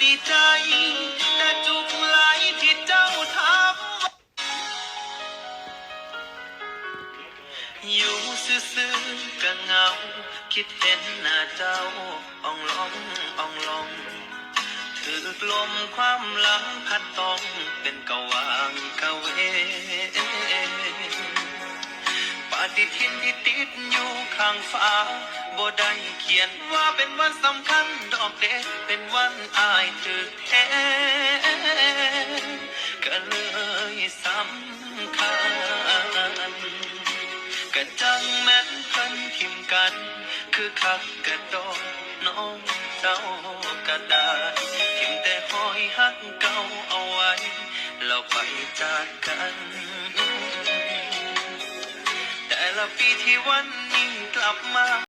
ดีใจแต่จุกไหลที่เจ้าทำอยู่ซื่อๆก็เหงาคิดเห็นหน้าเจ้าอ่องลองอ่องลองถือลมความหลังพัดต้องเป็นกะวางกะเวปฏิทินที่ติดอยู่ข้างฟ้าบ่ได้เขียนว่าเป็นวันสำคัญดอกเด็กเป็นวันอายถือแท้ก็เลยสำคัญกะจังแม้นเพิ่นทิมกันคือคักกะดอกน้องเจ้ากะได้ทิมแต่หอยหักเก่าเอาไว้แล้วไปจากกันแต่ละปีที่วันนี้กลับมา